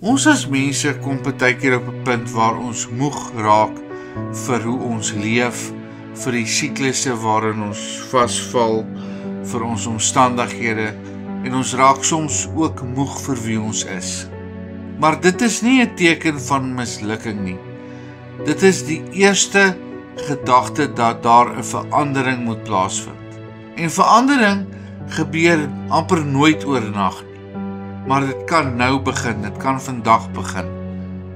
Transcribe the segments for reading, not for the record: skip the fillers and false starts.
Ons as mense kom partykeer op 'n punt waar ons moeg raak vir hoe ons leef, vir die siklusse waarin ons vasval, vir ons omstandighede, en ons raak soms ook moeg vir wie ons is. Maar dit is nie 'n teken van mislukking nie. Dit is die eerste gedagte dat daar 'n verandering moet plaasvind. En verandering gebeur amper nooit oornag nie. Maar dit kan nou begin, dit kan vandag begin.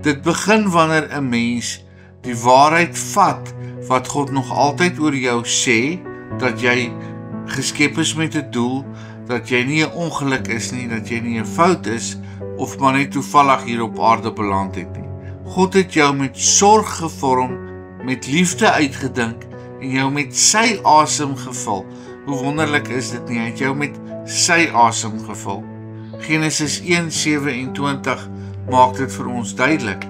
Dit begin wanneer 'n mens die waarheid vat wat God nog altyd oor jou sê, dat jy geskep is met 'n doel, dat jy nie 'n ongeluk is nie, dat jy nie 'n fout is, of maar net toevallig hier op aarde beland het nie. God het jou met sorg gevorm, met liefde uitgedink, en jou met sy asem gevul. Hoe wonderlik is dit nie, hy het jou met sy asem gevul. Genesis 1:27 maak dit vir ons duidelik.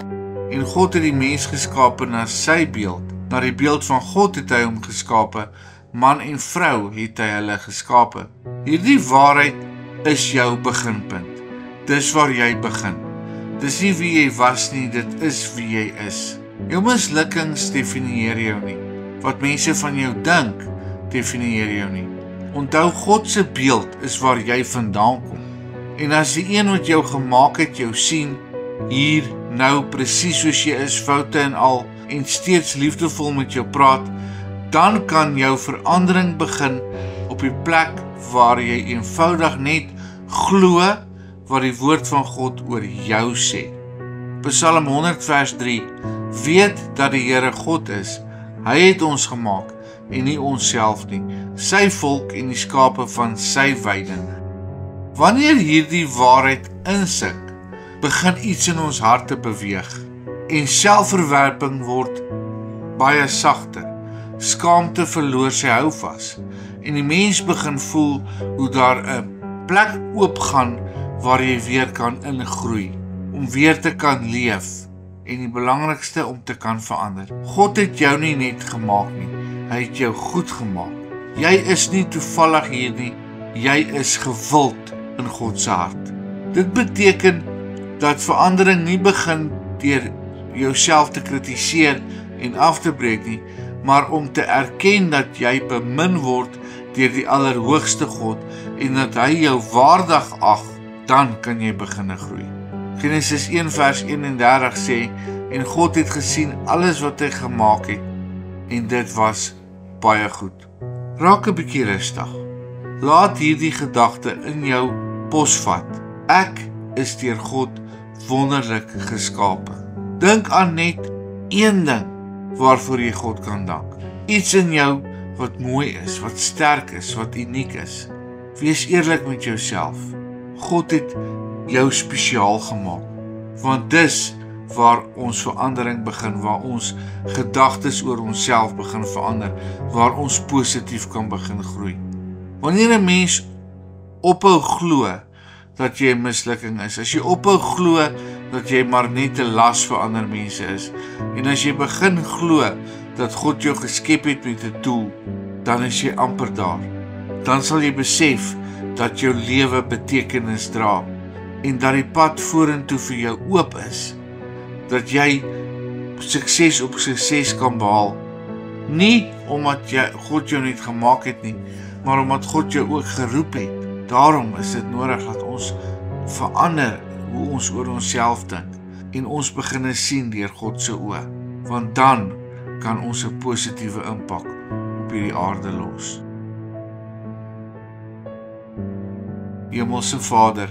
En God het die mens geskape na sy beeld. Na die beeld van God het hy hom geskape, man en vrou het hy hulle geskape. Hierdie waarheid is jou beginpunt. Dis waar jy begin. Dis nie wie jy was nie, dit is wie jy is. Jou mislukkings definieer jou nie. Wat mense van jou dink, definieer jou nie. Onthou, God se beeld is waar jy vandaan kom. En as die een wat jou gemaak het jou sien, hier, nou, presies soos jy is, foute en al, en steeds liefdevol met jou praat, dan kan jou verandering begin op die plek waar jy eenvoudig net glo wat die woord van God oor jou sê. Psalm 100 vers 3: Weet dat die Here God is. Hy het ons gemaak en nie onsself nie, sy volk en die skape van sy weide. Wanneer hierdie waarheid insink, begin iets in ons harte beweeg en selfverwerping word baie sagter. Skaamte verloor sy houvas en die mens begin voel hoe daar 'n plek oopgaan waar jy weer kan ingroei, om weer te kan leef en die belangrikste om te kan verander. God het jou nie net gemaak nie, hy het jou goed gemaak. Jy is nie toevallig hier nie, jy is gewild in God se hart. Dit beteken dat verandering nie begin deur jouself te kritiseer en af te breek nie, maar om te erken dat jy bemin word deur die Allerhoogste God en dat hy jou waardig ag, dan kan jy begin groei. Genesis 1 vers 31 sê, en God het gesien alles wat hy gemaak het, en dit was baie goed. Raak 'n bietjie rustig. Laat hierdie gedagte in jou posvat. Ek is deur God wonderlik geskape. Dink aan net een ding waarvoor jy God kan dank. Iets in jou wat mooi is, wat sterk is, wat uniek is. Wees eerlik met jouself. God het jou spesiaal gemaak. Want dis waar ons verandering begin, waar ons gedagtes oor onsself begin verander, waar ons positief kan begin groei. Wanneer 'n mens ophou glo dat jy 'n mislukking is, as jy ophou glo dat jy maar net 'n las vir ander mense is, en as jy begin glo dat God jou geskep het met 'n doel, dan is jy amper daar. Dan sal jy besef dat jou lewe betekenis dra en dat die pad vorentoe vir jou oop is, dat jy sukses op sukses kan behaal. Nie omdat God jou net gemaak het nie, maar omdat God jou ook geroep het. Daarom is dit nodig dat ons verander hoe ons oor onsself dink en ons begin sien deur God se oë, want dan kan ons 'n positiewe impak op hierdie aarde los. Hemelse Vader,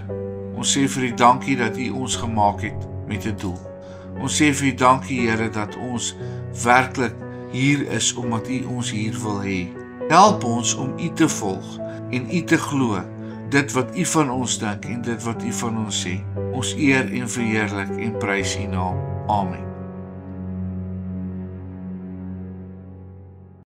ons sê vir U dankie dat U ons gemaak het met 'n doel. Ons sê vir U dankie, Here, dat ons werklik hier is omdat U ons hier wil hê. Help ons om U te volg en U te glo, dit wat U van ons dink en dit wat U van ons sê. Ons eer en verheerlik en prys U naam. Amen.